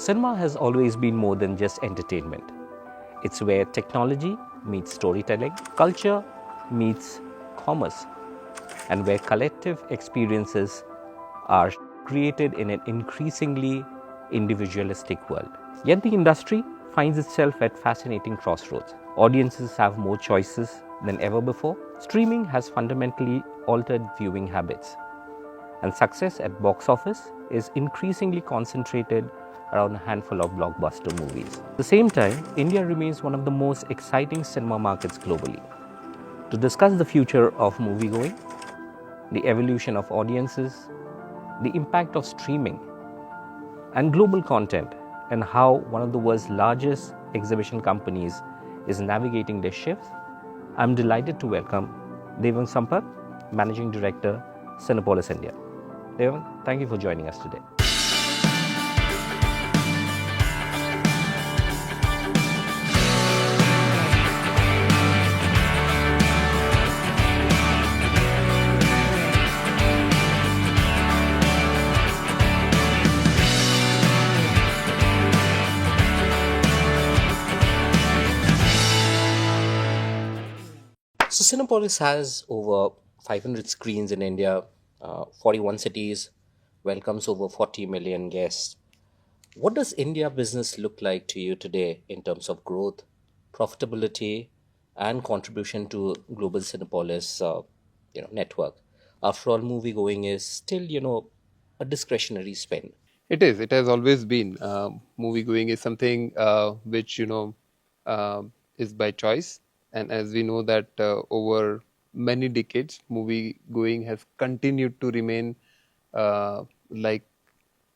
Cinema has always been more than just entertainment. It's where technology meets storytelling, culture meets commerce, and where collective experiences are created in an increasingly individualistic world. Yet the industry finds itself at fascinating crossroads. Audiences have more choices than ever before. Streaming has fundamentally altered viewing habits, and success at box office is increasingly concentrated around a handful of blockbuster movies. At the same time, India remains one of the most exciting cinema markets globally. To discuss the future of moviegoing, the evolution of audiences, the impact of streaming, and global content, and how one of the world's largest exhibition companies is navigating their shifts, I'm delighted to welcome Devang Sampat, Managing Director, Cinepolis India. Devang, thank you for joining us today. So Cinepolis has over 500 screens in India, 41 cities, welcomes over 40 million guests. What does India business look like to you today in terms of growth, profitability, and contribution to global Cinepolis, network? After all, movie going is still, a discretionary spend. It is. It has always been. Movie going is something which uh, is by choice, and as we know that over many decades, movie going has continued to remain like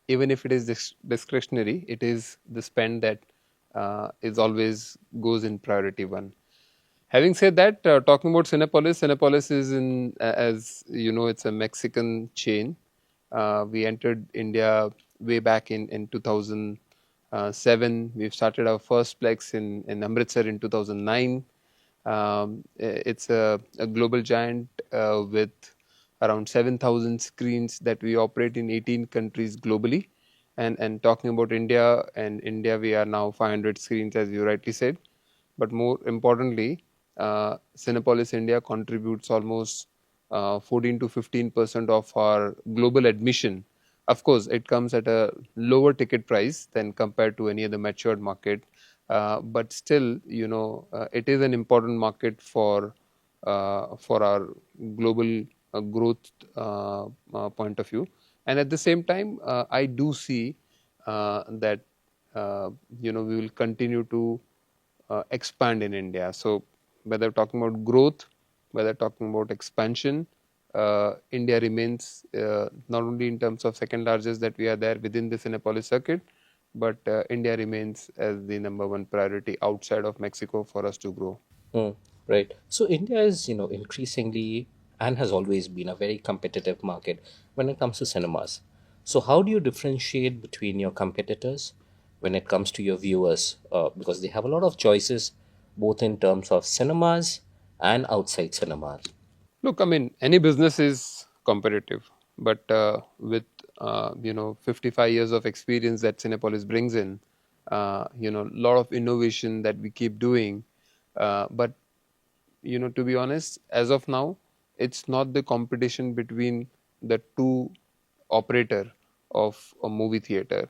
even if it is discretionary, it is the spend that is always goes in priority one. Having said that, talking about Cinepolis, Cinepolis is in, as you know, it's a Mexican chain. We entered India way back in 2007. We've started our first plex in Amritsar in 2009. It's a global giant with around 7,000 screens that we operate in 18 countries globally. And talking about India, we are now 500 screens, as you rightly said. But more importantly, Cinepolis India contributes almost 14 to 15% of our global admission. Of course, it comes at a lower ticket price than compared to any other matured market, but still, it is an important market for our global growth point of view. And at the same time, I do see that we will continue to expand in India. So whether talking about growth, whether talking about expansion, India remains not only in terms of second largest that we are there within the Cinepolis circuit, but India remains as the number one priority outside of Mexico for us to grow. Mm, right. So India is, increasingly and has always been a very competitive market when it comes to cinemas. So how do you differentiate between your competitors when it comes to your viewers? Because they have a lot of choices, both in terms of cinemas and outside cinemas. Look, I mean, any business is competitive, but with 55 years of experience that Cinepolis brings in, a lot of innovation that we keep doing. But to be honest, as of now, it's not the competition between the two operator of a movie theater.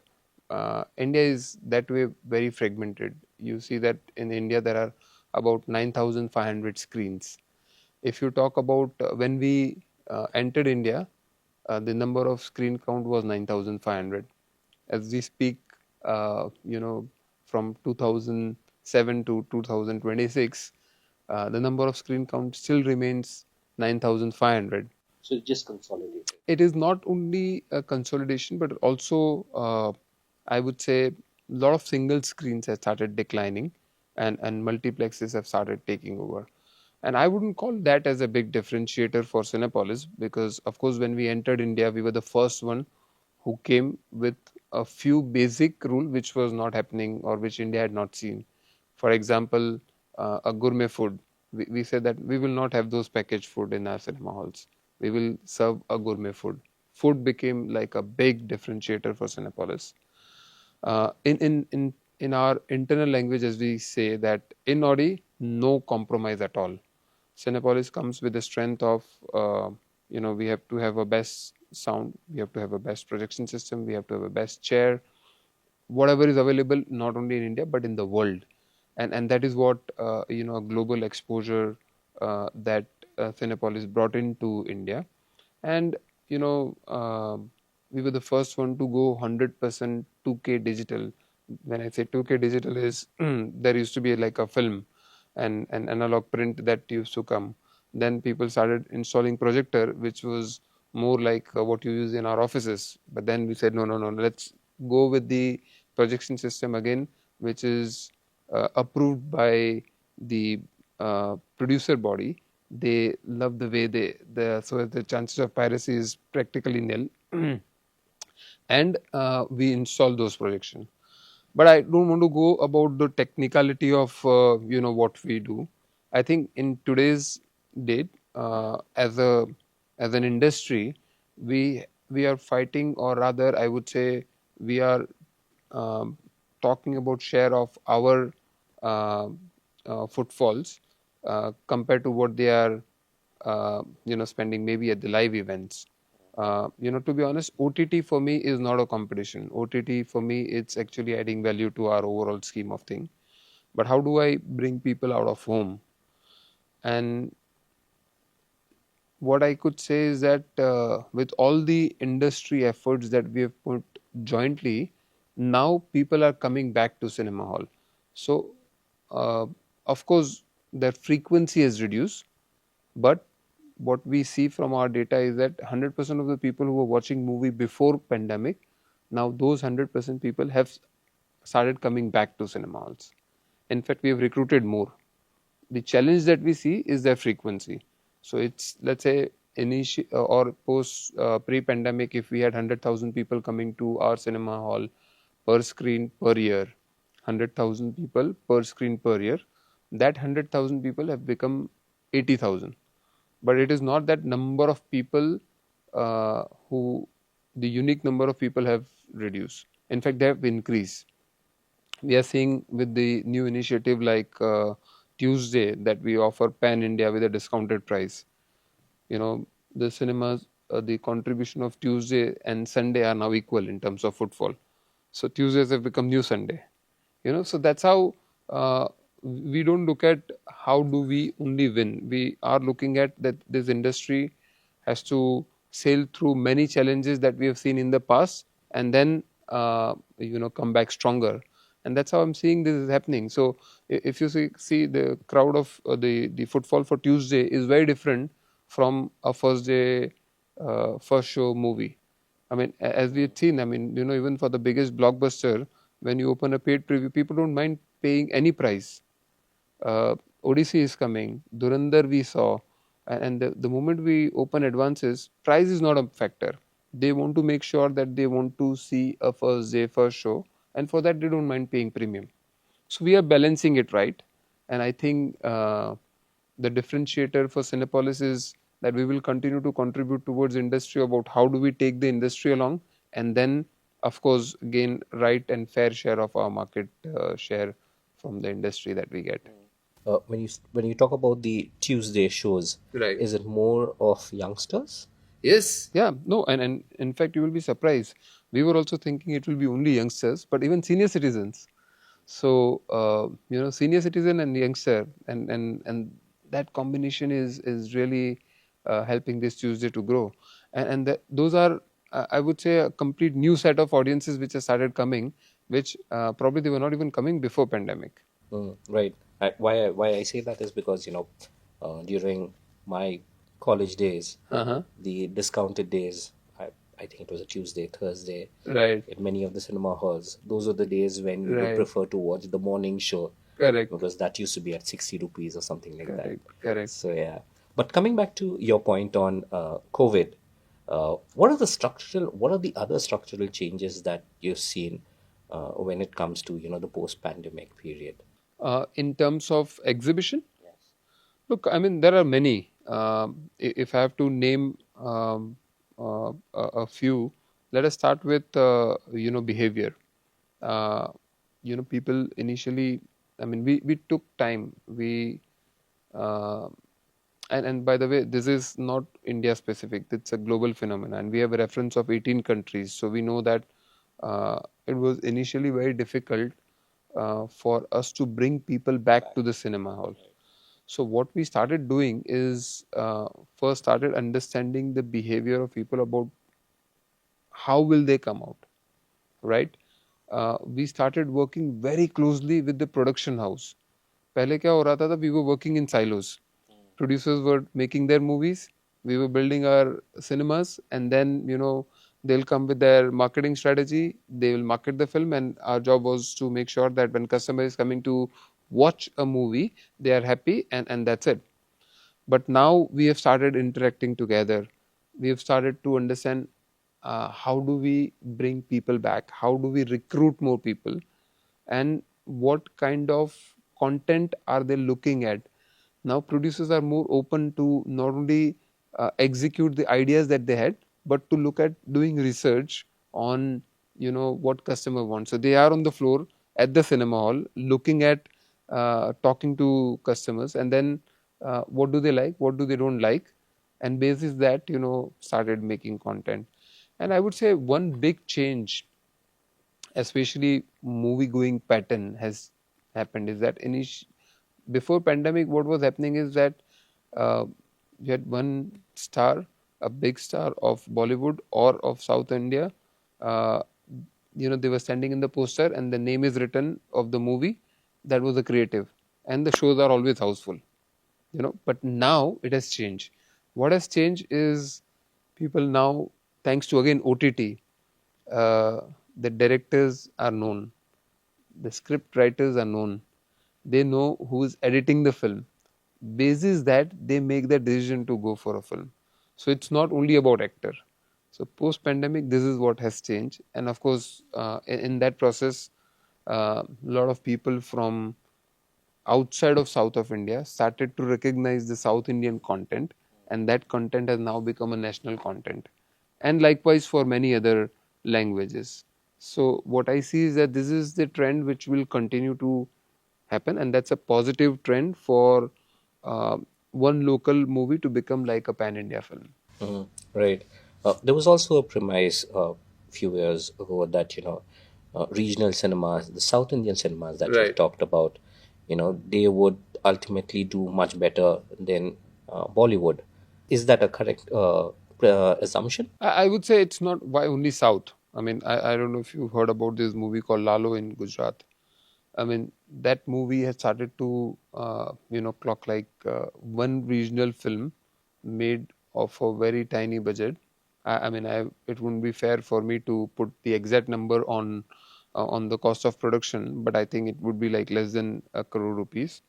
India is that way very fragmented. You see that in India there are about 9,500 screens. If you talk about when we entered India, the number of screen count was 9,500. As we speak, from 2007 to 2026, the number of screen count still remains 9,500. So it's just consolidated. It is not only a consolidation, but also I would say a lot of single screens have started declining, and multiplexes have started taking over. And I wouldn't call that as a big differentiator for Cinepolis because, of course, when we entered India, we were the first one who came with a few basic rule which was not happening or which India had not seen. For example, a gourmet food. We said that we will not have those packaged food in our cinema halls. We will serve a gourmet food. Food became like a big differentiator for Cinepolis. In our internal language, as we say that in Audi, no compromise at all. Cinepolis comes with the strength of we have to have a best sound, we have to have a best projection system, we have to have a best chair, whatever is available not only in India but in the world, and that is what a global exposure that Cinepolis brought into India, and you know we were the first one to go 100% 2K digital. When I say 2K digital is there used to be like a film and an analog print that used to come. Then people started installing projector, which was more like what you use in our offices. But then we said, no, no, no, let's go with the projection system again, which is approved by the producer body. They love the way so the chances of piracy is practically nil. And we install those projections. But I don't want to go about the technicality of what we do. I think in today's date, as an industry, we are fighting, or rather, I would say, we are um, talking about share of our uh, footfalls compared to what they are spending maybe at the live events. To be honest, OTT for me is not a competition. OTT for me, it's actually adding value to our overall scheme of thing. But how do I bring people out of home? And what I could say is that with all the industry efforts that we have put jointly, now people are coming back to cinema hall. So, uh, of course, their frequency has reduced, but what we see from our data is that 100% of the people who were watching movie before pandemic, now those 100% people have started coming back to cinema halls. In fact, we have recruited more. The challenge that we see is their frequency. So it's, let's say, initial or post pre-pandemic, if we had 100,000 people coming to our cinema hall per screen per year, 100,000 people per screen per year, that 100,000 people have become 80,000. But it is not that number of people who the unique number of people have reduced. In fact, they have increased. We are seeing with the new initiative like Tuesday that we offer pan India with a discounted price. The cinemas, the contribution of Tuesday and Sunday are now equal in terms of footfall. So Tuesdays have become new Sunday. So that's how we don't look at how do we only win. We are looking at that this industry has to sail through many challenges that we have seen in the past, and then come back stronger. And that's how I'm seeing this is happening. So if you see the crowd of the footfall for Tuesday is very different from a first day first show movie. I mean, as we had seen, I mean, even for the biggest blockbuster, when you open a paid preview, people don't mind paying any price. Odyssey is coming, Durandar we saw, and the moment we open advances, price is not a factor. They want to make sure that they want to see a first day, first show, and for that they don't mind paying premium. So we are balancing it right, and I think the differentiator for Cinepolis is that we will continue to contribute towards industry about how do we take the industry along, and then of course gain right and fair share of our market share from the industry that we get. When you talk about the Tuesday shows, Right. is it more of youngsters? Yes, yeah, no, and in fact, you will be surprised. We were also thinking it will be only youngsters, but even senior citizens. So senior citizen and youngster, and that combination is really helping this Tuesday to grow, and those are I would say a complete new set of audiences which have started coming, which probably they were not even coming before pandemic. Right. Why I say that is because during my college days, Uh-huh. the discounted days, I think it was a Tuesday, Thursday, Right. in many of the cinema halls. Those were the days when we would Right. prefer to watch the morning show Correct. because that used to be at 60 rupees or something like that. Correct. Correct. So yeah. But coming back to your point on COVID, what are the other structural changes that you've seen when it comes to the post-pandemic period? In terms of exhibition, look, I mean, there are many. If I have to name a few, let us start with behavior. uh, people initially, I mean, we took time. Uh, and by the way, this is not India specific. It's a global phenomenon, and we have a reference of 18 countries. So we know that it was initially very difficult for us to bring people back to the cinema hall. So what we started doing is first started understanding the behavior of people about how will they come out, right? We started working very closely with the production house. पहले क्या हो रहा था, we were working in silos. Producers were making their movies, we were building our cinemas, and then they'll come with their marketing strategy, they will market the film, and our job was to make sure that when customer is coming to watch a movie, they are happy, and that's it. But now we have started interacting together. We have started to understand how do we bring people back, how do we recruit more people, and what kind of content are they looking at. Now producers are more open to not only execute the ideas that they had, but to look at doing research on what customer wants. So they are on the floor at the cinema hall looking at talking to customers, and then what do they like, what do they don't like, and basis that started making content. And I would say one big change, especially movie going pattern, has happened is that before pandemic, what was happening is that uh, you had one star, a big star of Bollywood or of South India. Uh, they were standing in the poster, and the name is written of the movie. That was the creative, and the shows are always houseful. But now it has changed. What has changed is people now, thanks to again OTT, uh, the directors are known, the script writers are known, they know who is editing the film. Basis that they make the decision to go for a film. So it's not only about actor. So post pandemic, this is what has changed, and of course, in that process, a lot of people from outside of South of India started to recognize the South Indian content, and that content has now become a national content, and likewise for many other languages. So what I see is that this is the trend which will continue to happen, and that's a positive trend for uh, one local movie to become like a pan India film. Mhm. Right. There was also a premise a few years ago that regional cinemas, the South Indian cinemas that you've Right. talked about, they would ultimately do much better than Bollywood. Is that a correct assumption? I would say it's not why only South. I mean, I don't know if you've heard about this movie called Lalo in Gujarat. I mean, that movie has started to, clock like one regional film made of a very tiny budget. I mean, it wouldn't be fair for me to put the exact number on the cost of production, but I think it would be like less than a crore rupees,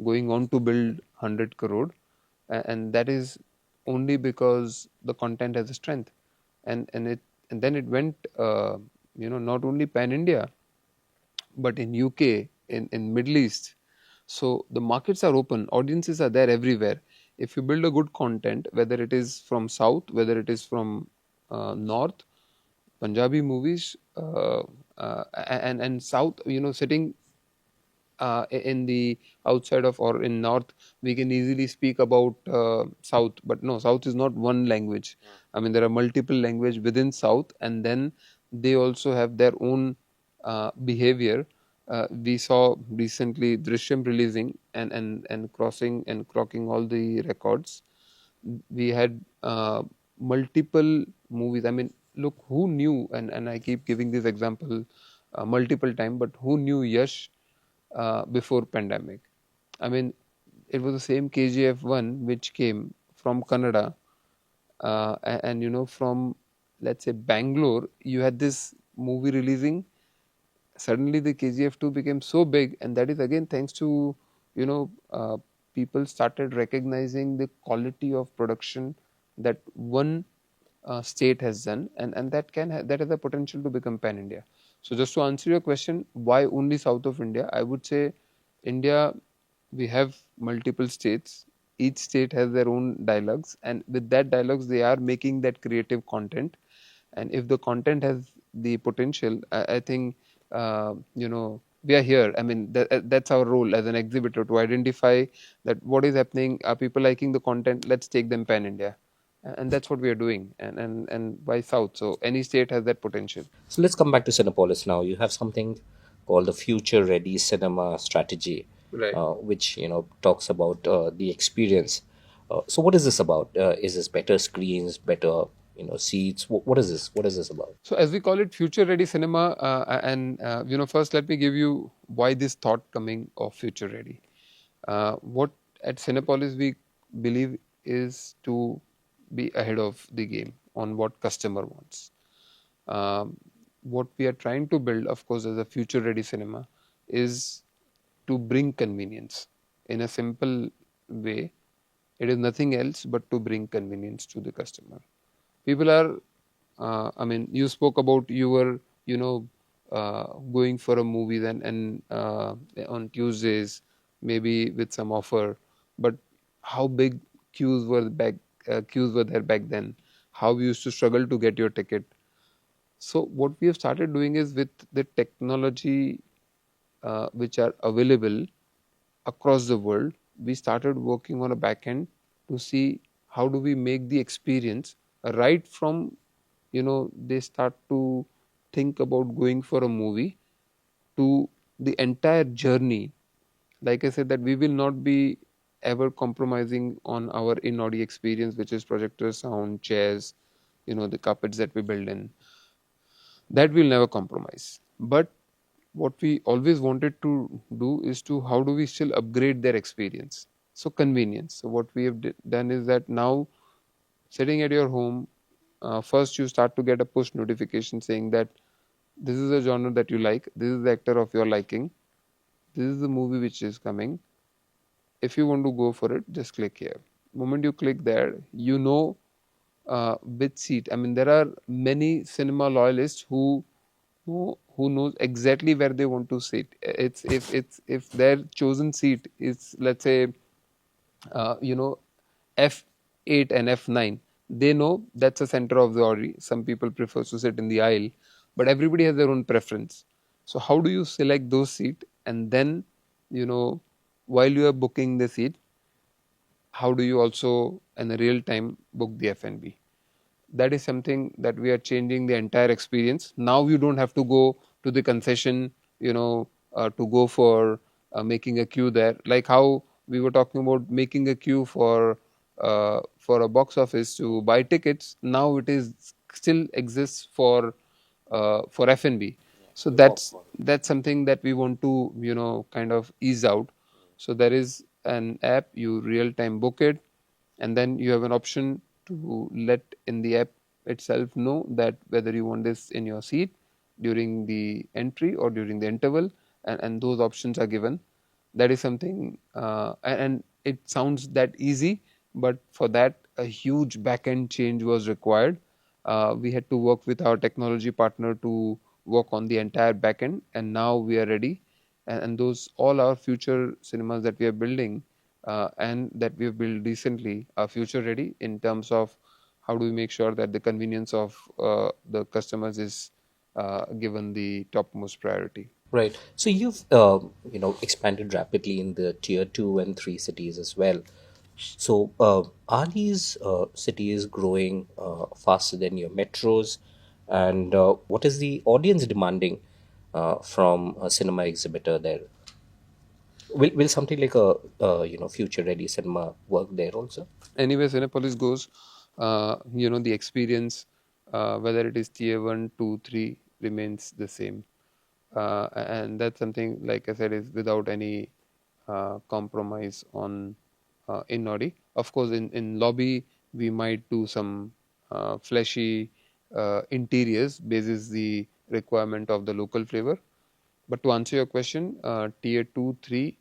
going on to build 100 crore, and that is only because the content has a strength, and then it went, not only pan India, but in UK, in Middle East. So the markets are open, audiences are there everywhere. If you build a good content, whether it is from South, whether it is from North, Punjabi movies, and South, sitting in the outside of or in North, we can easily speak about South, but no, South is not one language. I mean, there are multiple language within South, and then they also have their own behavior. We saw recently Drishyam releasing and crossing and clocking all the records. We had multiple movies. I mean, look, who knew, and I keep giving this example multiple time, but who knew Yash before pandemic? I mean, it was the same KGF 1 which came from Canada, and from, let's say, Bangalore, you had this movie releasing. Suddenly the KGF 2 became so big, and that is again thanks to you know uh, people started recognizing the quality of production that one state has done, and that has the potential to become pan India. So just to answer your question, why only South of India? I would say India, we have multiple states. Each state has their own dialogues, and with that dialogues, they are making that creative content. And if the content has the potential, I think we are here. I mean, that's our role as an exhibitor, to identify that what is happening. Are people liking the content? Let's take them pan India, and that's what we are doing. And by South, so any state has that potential. So let's come back to Cinepolis now. You have something called the Future Ready Cinema Strategy, Right. which talks about the experience. So what is this about? Is this better screens, better seats? What is this? What is this about? So as we call it, future ready cinema, and first let me give you why this thought coming of future ready. What at Cinepolis we believe is to be ahead of the game on what customer wants. What we are trying to build, of course, as a future ready cinema, is to bring convenience in a simple way. It is nothing else but to bring convenience to the customer. People are, I mean, you spoke about you were, going for a movie then and on Tuesdays, maybe with some offer, but how big queues were there back then? How we used to struggle to get your ticket. So what we have started doing is, with the technology which are available across the world, we started working on a back end to see how do we make the experience right from they start to think about going for a movie to the entire journey. Like I said, that we will not be ever compromising on our in-audio experience, which is projector, sound, chairs, the carpets that we build in. That will never compromise. But what we always wanted to do is to how do we still upgrade their experience. So convenience. So what we have done is that now, sitting at your home, first you start to get a push notification saying that this is a genre that you like, this is the actor of your liking, this is the movie which is coming. If you want to go for it, just click here. Moment you click there, which seat. I mean, there are many cinema loyalists who knows exactly where they want to sit. If their chosen seat is, let's say, uh, you know F8 and F9, they know that's the center of the order. Some people prefer to sit in the aisle, but everybody has their own preference. So how do you select those seats, and then you know while you are booking the seat, how do you also in a real time book the F&B? That is something that we are changing the entire experience. Now you don't have to go to the concession, to go for making a queue there. Like how we were talking about making a queue for a box office to buy tickets. Now it is still exists for F&B. So that's something that we want to kind of ease out. So there is an app, you real time book it, and then you have an option to let in the app itself know that whether you want this in your seat during the entry or during the interval, and those options are given. That is something, and it sounds that easy, but for that a huge back end change was required. We had to work with our technology partner to work on the entire back end, and now we are ready. And those all our future cinemas that we are building, and that we have built recently, are future ready in terms of how do we make sure that the convenience of the customers is given the topmost priority. Right. So you've expanded rapidly in the tier two and three cities as well. So are these cities growing faster than your metros? And what is the audience demanding from a cinema exhibitor there? Will something like a future ready cinema work there also? Anyway, Cinepolis goes, the experience, whether it is tier 1, 2, 3, remains the same. And that's something, like I said, is without any compromise on in Nodi. Of course, in lobby, we might do some fleshy interiors basis the requirement of the local flavor. But to answer your question, tier 2, 3,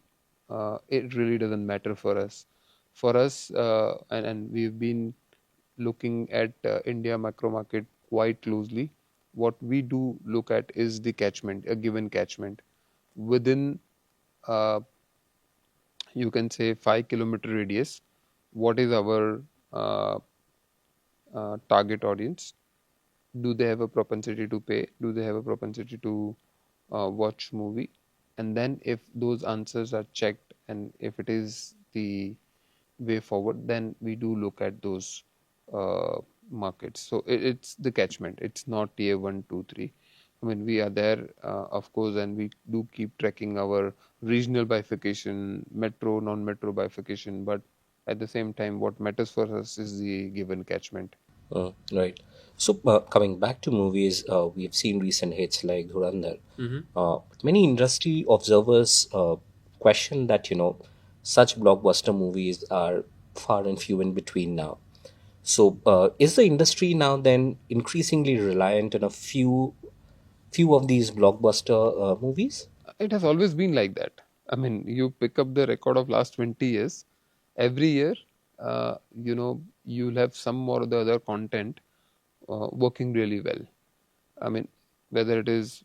it really doesn't matter for us. For us, and we've been looking at India macro market quite closely. What we do look at is the catchment, a given catchment. Within, uh, you can say, 5 kilometer radius, what is our target audience? Do they have a propensity to pay? Do they have a propensity to watch movie, and then if those answers are checked and if it is the way forward, then we do look at those uh, markets. So it's the catchment. It's not tier one, two, three. I mean, we are there, of course, and we do keep tracking our regional bifurcation, metro, non-metro bifurcation. But at the same time, what matters for us is the given catchment. Right. So, coming back to movies, we have seen recent hits like Dhurandhar. But many industry observers question that, such blockbuster movies are far and few in between now. So, is the industry now then increasingly reliant on a few of these blockbuster movies? It has always been like that. I mean, you pick up the record of last 20 years, every year, you'll have some or the other content working really well. I mean, whether it is,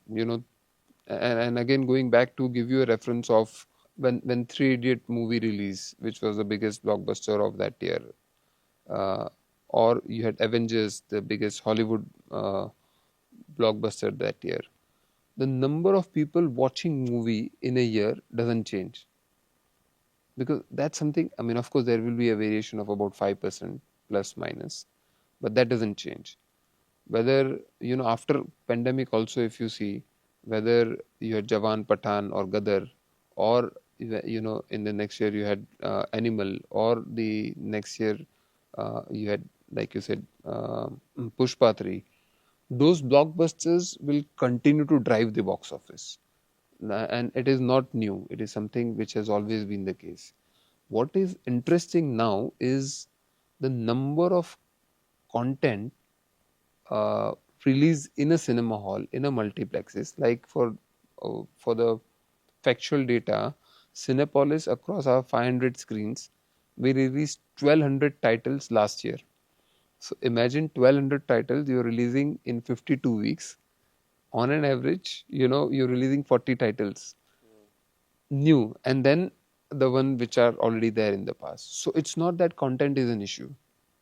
and again, going back to give you a reference of when Three Idiot movie release, which was the biggest blockbuster of that year, uh, or you had Avengers, the biggest Hollywood blockbuster that year. The number of people watching movie in a year doesn't change, because that's something. I mean, of course there will be a variation of about 5% plus minus, but that doesn't change. Whether after pandemic also, if you see, whether you had Jawan, Pathan or Gadar, or in the next year you had Animal, or the next year you had, like you said, Pushpa 3, those blockbusters will continue to drive the box office. And it is not new, it is something which has always been the case. What is interesting now is the number of content uh, released in a cinema hall, in a multiplexes. Like for the factual data, Cinepolis across our 500 screens, we released 1200 titles last year. So imagine 1200 titles you're releasing in 52 weeks. On an average, you're releasing 40 titles new, and then the one which are already there in the past. So it's not that content is an issue.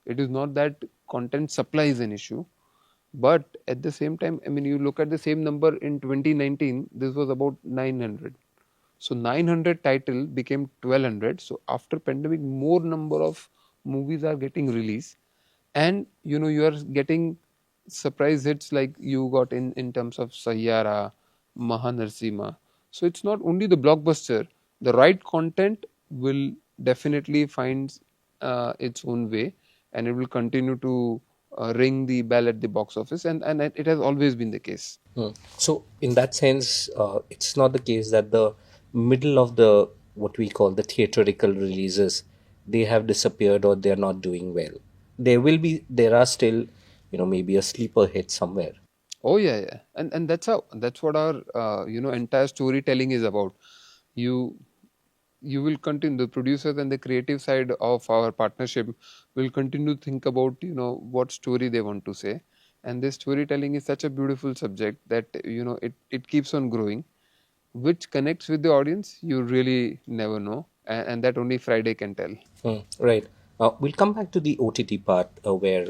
It is not that content supply is an issue. But at the same time, I mean, you look at the same number in 2019, this was about 900. So 900 title became 1200. So after pandemic, more number of movies are getting released, and you are getting surprise hits like you got in terms of Sahyara, Mahanarsima. So it's not only the blockbuster. The right content will definitely find its own way, and it will continue to ring the bell at the box office, and it has always been the case. So, in that sense, it's not the case that the middle of the what we call the theatrical releases they have disappeared or they're not doing well. There are still, maybe a sleeper hit somewhere. Oh yeah, yeah, and that's what our entire storytelling is about. You you will continue, the producers and the creative side of our partnership will continue to think about what story they want to say, and this storytelling is such a beautiful subject that it keeps on growing. Which connects with the audience, you really never know, and that only Friday can tell. Right. We'll come back to the OTT part where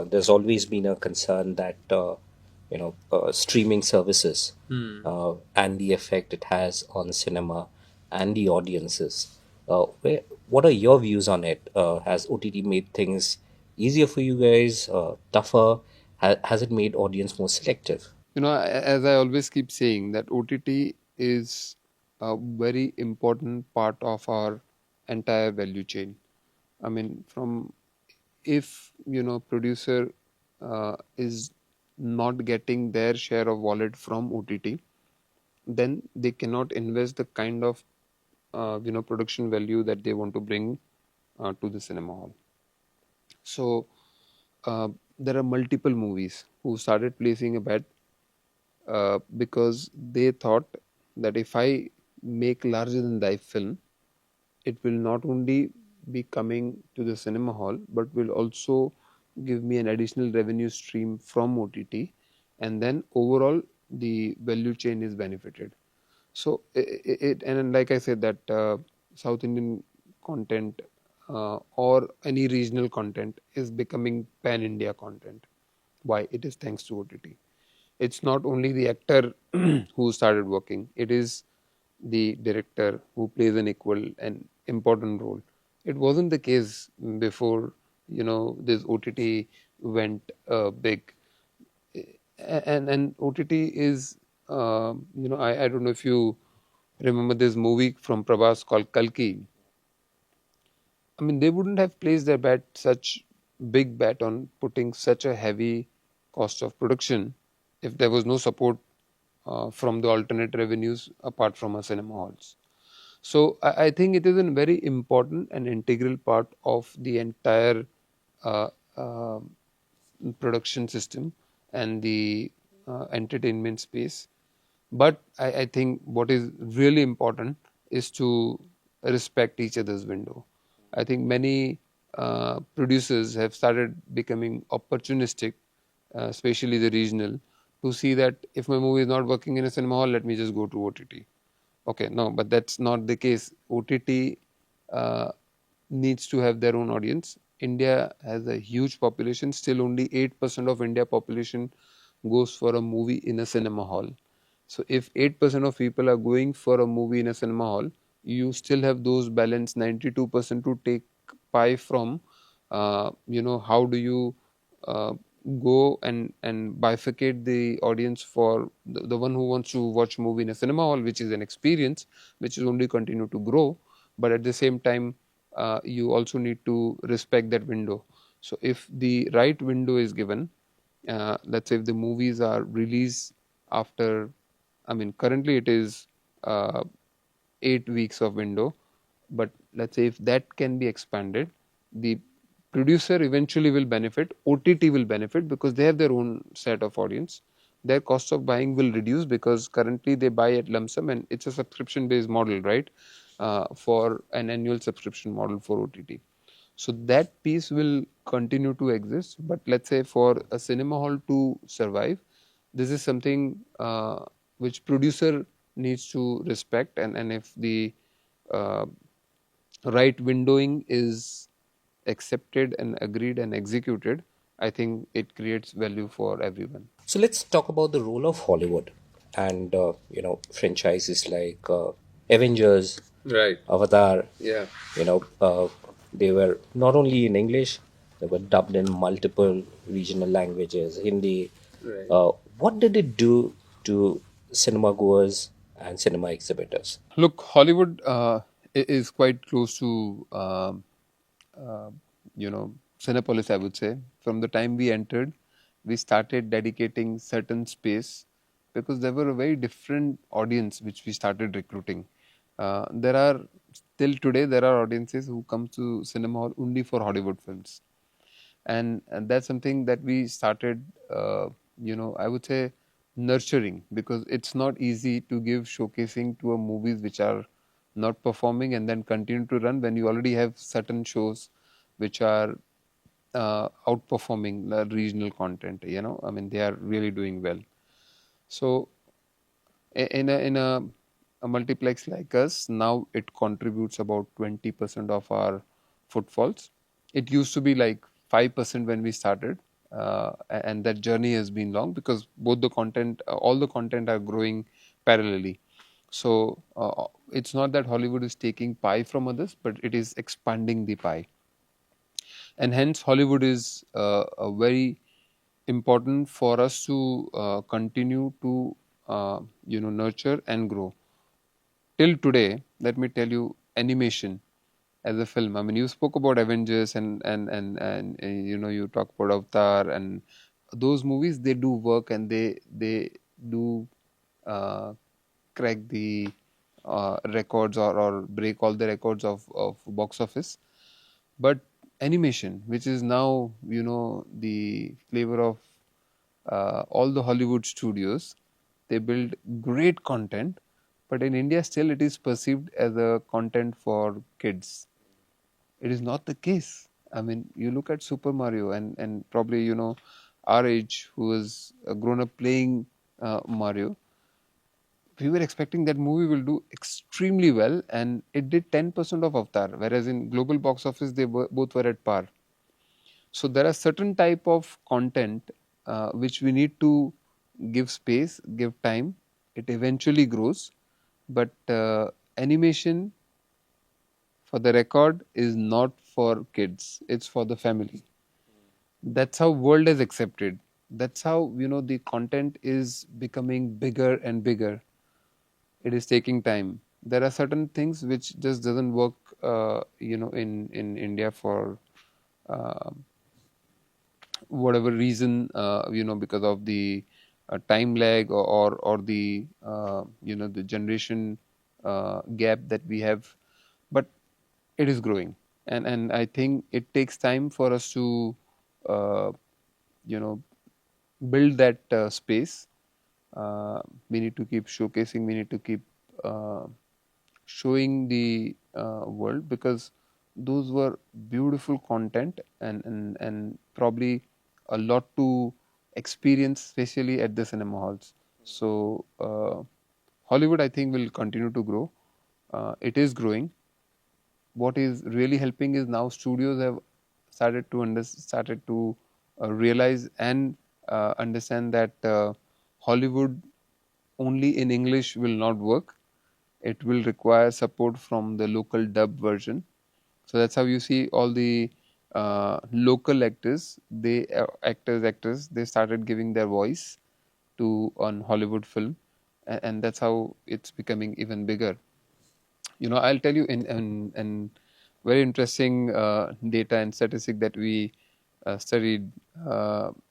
there's always been a concern that streaming services and the effect it has on cinema and the audiences. What are your views on it? Has OTT made things easier for you guys, tougher? Has it made audience more selective? As I always keep saying, that OTT is a very important part of our entire value chain. I mean, from, if producer is not getting their share of wallet from OTT, then they cannot invest the kind of production value that they want to bring to the cinema hall. So there are multiple movies who started placing a bet because they thought that if I make larger than life film, it will not only be coming to the cinema hall, but will also give me an additional revenue stream from OTT, and then overall the value chain is benefited. So and like I said that South Indian content or any regional content is becoming pan India content. Why? It is thanks to OTT. it's not only the actor who started working, it is the director who plays an equal and important role. It wasn't the case before, this OTT went big. And OTT is, I don't know if you remember this movie from Prabhas called Kalki. I mean, they wouldn't have placed their bet, such big bet, on putting such a heavy cost of production if there was no support from the alternate revenues apart from our cinema halls. So I think it is a very important and integral part of the entire uh, uh, production system and the entertainment space. But I think what is really important is to respect each other's window. I think many producers have started becoming opportunistic, especially the regional, to see that if my movie is not working in a cinema hall, let me just go to OTT. Okay, no, but that's not the case. OTT uh, needs to have their own audience. India has a huge population. Still, only 8% of India population goes for a movie in a cinema hall. So, if 8% of people are going for a movie in a cinema hall, you still have those balance 92% to take pie from. How do you uh, go and bifurcate the audience for the one who wants to watch movie in a cinema hall, which is an experience which is only continue to grow, but at the same time you also need to respect that window. So if the right window is given, let's say if the movies are released after, I mean currently it is 8 weeks of window, but let's say if that can be expanded, the producer eventually will benefit, OTT will benefit because they have their own set of audience. Their cost of buying will reduce because currently they buy at lump sum and it's a subscription based model, right? For an annual subscription model for OTT. So that piece will continue to exist. But let's say for a cinema hall to survive, this is something which producer needs to respect, and if the uh, right windowing is accepted and agreed and executed, I think it creates value for everyone. So let's talk about the role of Hollywood and franchises like Avengers, Right. Avatar. Yeah. You know, they were not only in English; they were dubbed in multiple regional languages. Hindi. Right. What did it do to cinema goers and cinema exhibitors? Look, Hollywood is quite close to uh, Cinepolis. I would say from the time we entered, we started dedicating certain space because there were a very different audience which we started recruiting. There are Till today there are audiences who come to cinema hall only for Hollywood films, and that's something that we started. I would say nurturing, because it's not easy to give showcasing to a movies which are not performing and then continue to run when you already have certain shows which are outperforming the regional content. I mean, they are really doing well. So in a multiplex like us, now it contributes about 20% of our footfalls. It used to be like 5% when we started, and that journey has been long because both the content, all the content are growing parallelly. So it's not that Hollywood is taking pie from others, but it is expanding the pie, and hence Hollywood is a very important for us to continue to nurture and grow. Till today, let me tell you, animation as a film. I mean, you spoke about Avengers and you talk about Avatar, and those movies, they do work and they do uh, crack the records, or break all the records of box office. But animation, which is now the flavor of all the Hollywood studios, they build great content, but in India still it is perceived as a content for kids. It is not the case. I mean, you look at Super Mario, and probably our age, who was grown up playing Mario, we were expecting that movie will do extremely well, and it did 10% of Avatar, whereas in global box office both were at par. So there are certain type of content which we need to give space, give time, it eventually grows. But animation, for the record, is not for kids, it's for the family. That's how world is accepted. That's how, the content is becoming bigger and bigger. It is taking time. There are certain things which just doesn't work, in India for uh, whatever reason, because of the time lag, or the the generation gap that we have. But it is growing, and I think it takes time for us to uh, you know build that space. We need to keep showcasing, we need to keep uh, showing the world, because those were beautiful content, and probably a lot to experience, especially at the cinema halls. So Hollywood, I think, will continue to grow. It is growing. What is really helping is now studios have started to realize and understand that Hollywood only in English will not work. It will require support from the local dub version. So that's how you see all the local actors, actors, they started giving their voice to on Hollywood film, and that's how it's becoming even bigger. I'll tell you in very interesting data and statistic that we studied.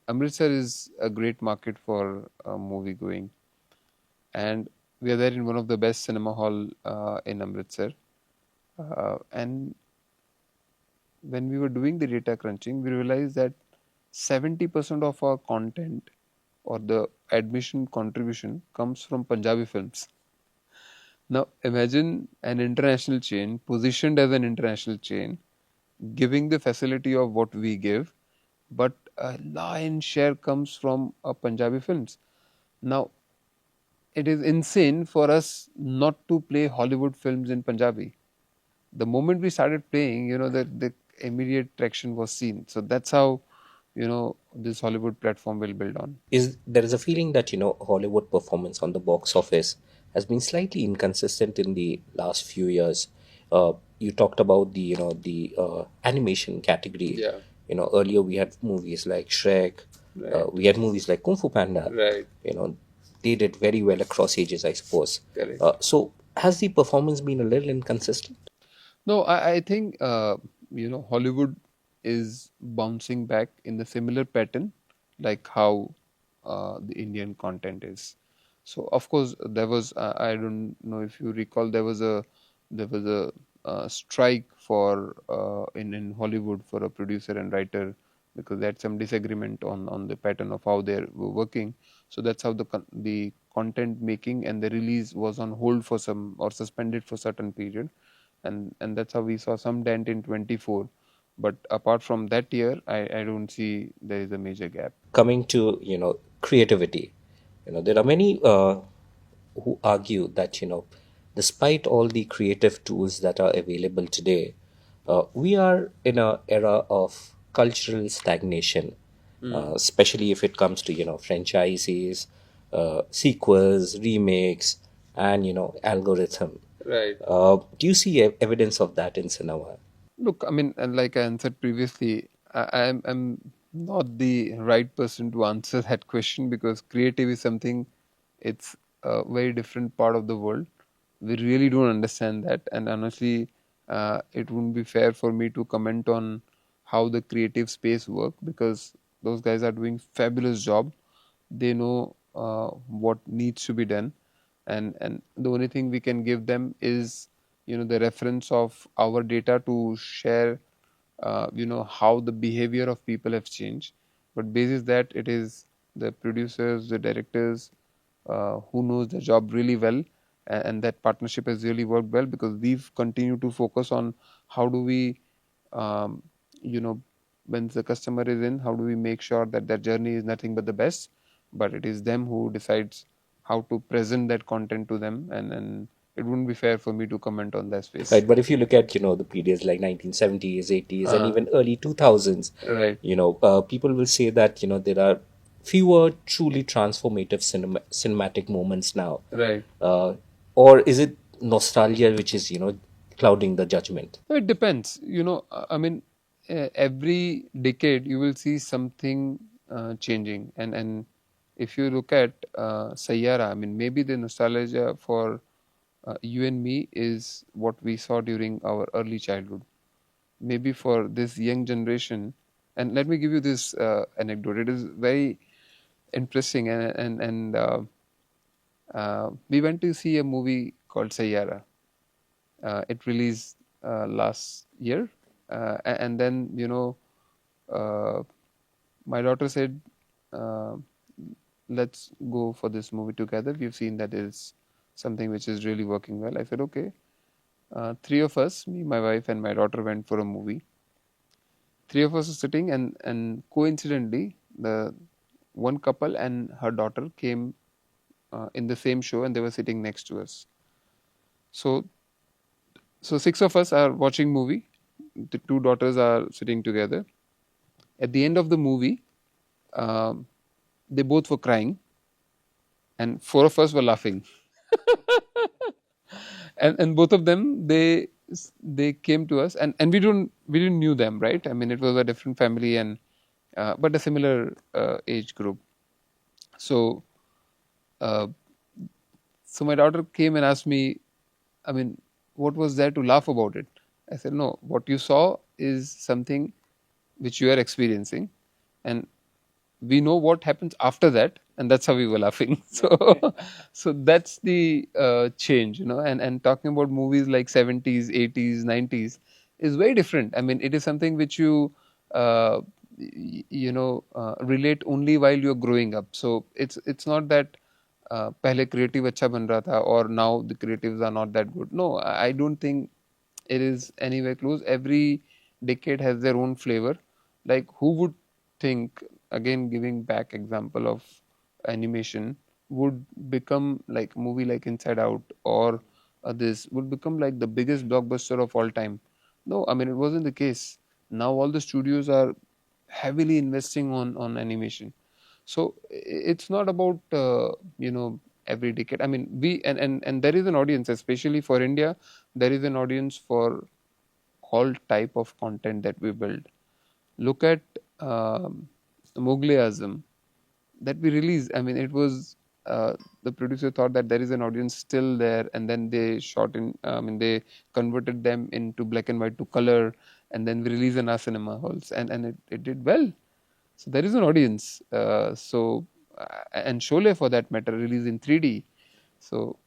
Amritsar is a great market for movie going, and we are there in one of the best cinema hall in Amritsar. And when we were doing the data crunching, we realized that 70% of our content or the admission contribution comes from Punjabi films. Now imagine an international chain positioned as an international chain giving the facility of what we give, but a lion's share comes from Punjabi films. Now it is insane for us not to play Hollywood films in Punjabi. The moment we started playing, the immediate traction was seen. So that's how this Hollywood platform will build on. Is there is a feeling that Hollywood performance on the box office has been slightly inconsistent in the last few years. You talked about the animation category. Yeah. Earlier we had movies like Shrek. Right. We had movies like Kung Fu Panda. Right. They did very well across ages, I suppose. Correct. So has the performance been a little inconsistent? No, I think Hollywood is bouncing back in the similar pattern, like how the Indian content is. So of course there was, I don't know if you recall, there was a strike for in Hollywood for a producer and writer, because they had some disagreement on the pattern of how they were working. So that's how the content making and the release was on hold for some, or suspended for certain period, and that's how we saw some dent in 24. But apart from that year, I don't see there is a major gap. Coming to creativity, there are many who argue that despite all the creative tools that are available today, we are in a era of cultural stagnation, especially if it comes to franchises, sequels, remakes, and algorithm. Right. Do you see evidence of that in cinema? Look, I mean, and like I answered previously, I'm not the right person to answer that question, because creative is something, it's a very different part of the world. We really don't understand that, and honestly, it wouldn't be fair for me to comment on how the creative space work, because those guys are doing fabulous job. They know what needs to be done, and the only thing we can give them is the reference of our data to share how the behavior of people have changed. But basis that, it is the producers, the directors, who knows the job really well, and that partnership has really worked well, because we've continued to focus on how do we um, you know when the customer is in, how do we make sure that their journey is nothing but the best, but it is them who decides how to present that content to them, and it wouldn't be fair for me to comment on that space. Right, but if you look at the periods like 1970s, 80s, and Uh, even early 2000s, right. people will say that there are fewer truly transformative cinematic moments now? Right. Or is it nostalgia which is, clouding the judgment? No, it depends. I mean, every decade you will see something changing, and if you look at Sayyara, I mean, maybe the nostalgia for you and me is what we saw during our early childhood. Maybe for this young generation, and let me give you this anecdote. It is very interesting, and we went to see a movie called Sayyara. It released last year, and then uh, my daughter said, uh, "Let's go for this movie together. We've seen that it's something which is really working well." I said, "Okay." Three of us, me, my wife, and my daughter, went for a movie. Three of us were sitting, and coincidentally, the one couple and her daughter came in the same show, and they were sitting next to us. So, so six of us are watching movie. The two daughters are sitting together. At the end of the movie, um, they both were crying, and four of us were laughing. And both of them, they came to us, and we didn't knew them, right? I mean, it was a different family, and but a similar age group. So uh, so my daughter came and asked me, I mean, what was there to laugh about it? I said, no, what you saw is something which you are experiencing, and we know what happens after that, and that's how we were laughing. So so that's the change, and talking about movies like 70s, 80s, 90s is very different. I mean, it is something which you relate only while you're growing up. So it's not that पहले creative अच्छा बन रहा था or now the creatives are not that good. No, I don't think it is anywhere close. Every decade has their own flavor. Like, who would think, again giving back example of animation, would become like movie like Inside Out, or this would become like the biggest blockbuster of all time? No, I mean, it wasn't the case. Now all the studios are heavily investing on animation. So it's not about every decade. I mean, we and there is an audience, especially for India. There is an audience for all type of content that we build. Look at Mughal Azam that we released. I mean, it was the producer thought that there is an audience still there, and then they shot in. I mean, they converted them into black and white to color, and then we released in our cinema halls, and it did well. So there is an audience. And Sholay, for that matter, released in 3D. So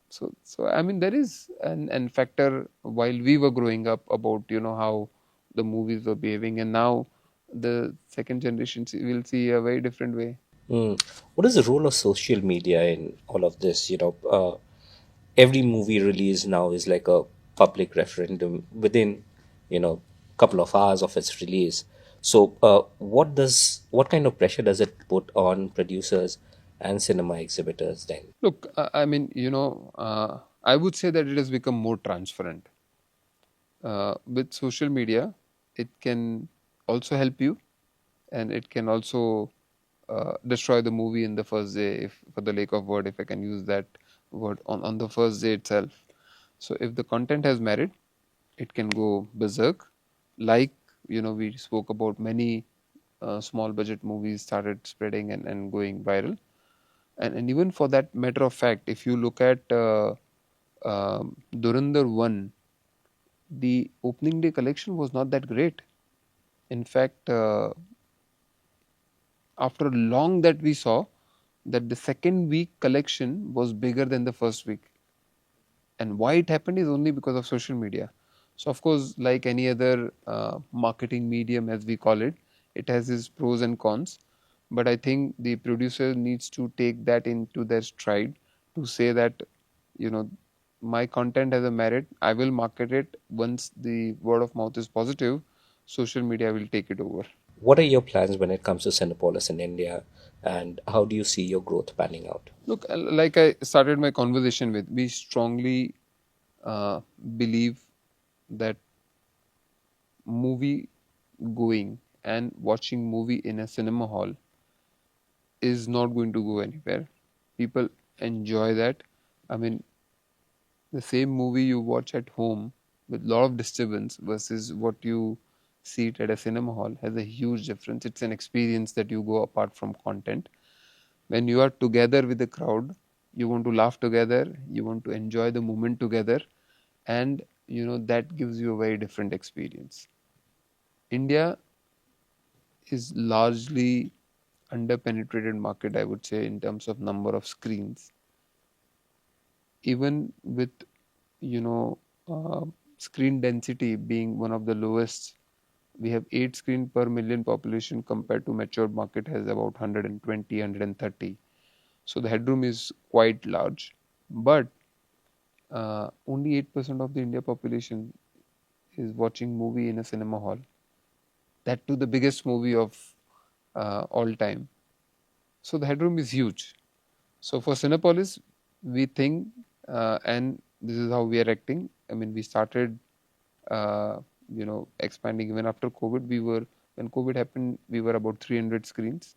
I mean, there is an factor while we were growing up about how the movies were behaving, and now the second generation will see a very different way. Mm. What is the role of social media in all of this? Every movie release now is like a public referendum within, couple of hours of its release. So, what kind of pressure does it put on producers and cinema exhibitors then? Look, I mean, I would say that it has become more transparent. With social media, it can also help you, and it can also destroy the movie in the first day, if for the lack of word, if I can use that word, on the first day itself. So if the content has merit, it can go berserk. Like, we spoke about many small budget movies started spreading and going viral. And even for that matter of fact, if you look at Durandar 1, the opening day collection was not that great. In fact, after long that we saw that the second week collection was bigger than the first week. And why it happened is only because of social media. So of course, like any other marketing medium, as we call it, it has its pros and cons. But I think the producer needs to take that into their stride to say that, you know my content has a merit, I will market it. Once the word of mouth is positive, social media will take it over. What are your plans when it comes to Cinepolis in India, and how do you see your growth panning out? Look, like I started my conversation with, we strongly uh, believe that movie going and watching movie in a cinema hall is not going to go anywhere. People enjoy that. I mean, the same movie you watch at home with a lot of disturbance versus what you see it at a cinema hall has a huge difference. It's an experience that you go apart from content. When you are together with the crowd, you want to laugh together, you want to enjoy the moment together, and that gives you a very different experience. India is largely under-penetrated market, I would say, in terms of number of screens. Even with you know uh, screen density being one of the lowest, we have 8 screen per million population compared to mature market has about 120, 130. So the headroom is quite large, but only 8% of the India population is watching movie in a cinema hall. That too, the biggest movie of all time. So the headroom is huge. So for Cinepolis, we think, and this is how we are acting. I mean, we started, expanding even after COVID. When COVID happened, we were about 300 screens.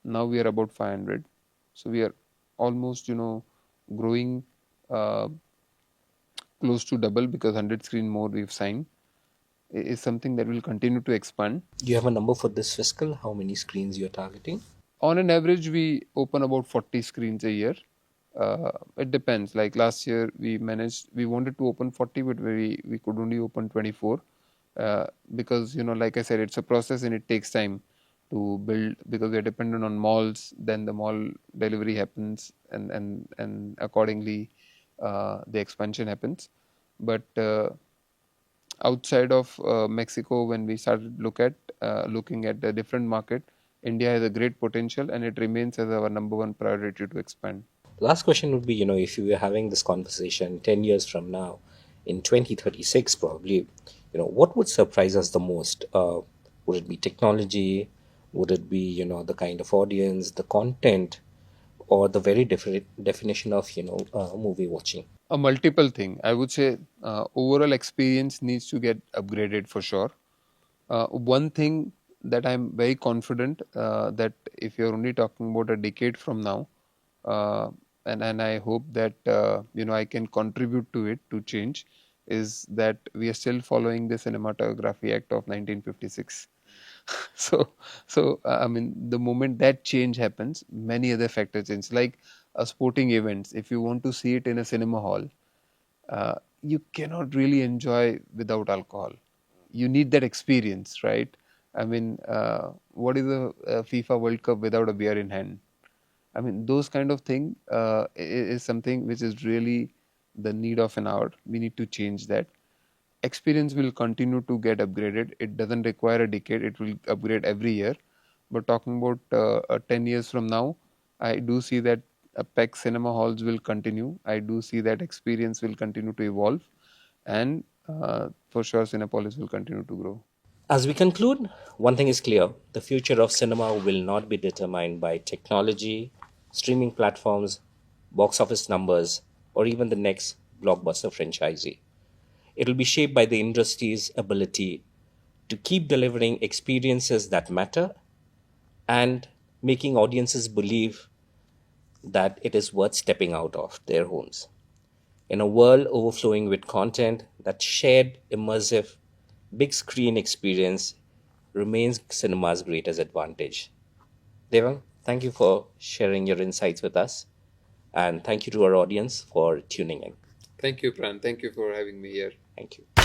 Now we are about 500. So we are almost, growing uh, close to double because 100 screen more we've signed. Is something that will continue to expand. Do you have a number for this fiscal? How many screens you're targeting? On an average, we open about 40 screens a year. It depends. Like last year, we wanted to open 40, but we could only open 24 because, like I said, it's a process and it takes time to build because we're dependent on malls. Then the mall delivery happens, and accordingly, the expansion happens. But outside of Mexico, when we started looking at the different market, India has a great potential, and it remains as our number one priority to expand. Last question would be, if you were having this conversation 10 years from now, in 2036 probably, what would surprise us the most? Would it be technology? Would it be, the kind of audience, the content, or the very different definition of, movie watching? A multiple thing. I would say overall experience needs to get upgraded for sure. One thing that I'm very confident that if you're only talking about a decade from now, uh, and I hope that I can contribute to it to change, is that we are still following the Cinematography Act of 1956. so I mean, the moment that change happens, many other factors change. Like sporting events, if you want to see it in a cinema hall, you cannot really enjoy without alcohol. You need that experience, right? I mean, what is a FIFA World Cup without a beer in hand? I mean, those kind of thing is something which is really the need of an hour. We need to change that. Experience will continue to get upgraded. It doesn't require a decade. It will upgrade every year. But talking about 10 years from now, I do see that PEC cinema halls will continue. I do see that experience will continue to evolve. And for sure, Cinepolis will continue to grow. As we conclude, one thing is clear: the future of cinema will not be determined by technology, streaming platforms, box office numbers, or even the next blockbuster franchisee. It will be shaped by the industry's ability to keep delivering experiences that matter and making audiences believe that it is worth stepping out of their homes. In a world overflowing with content, that shared, immersive, big screen experience remains cinema's greatest advantage. Devang, thank you for sharing your insights with us, and thank you to our audience for tuning in. Thank you, Pran. Thank you for having me here. Thank you.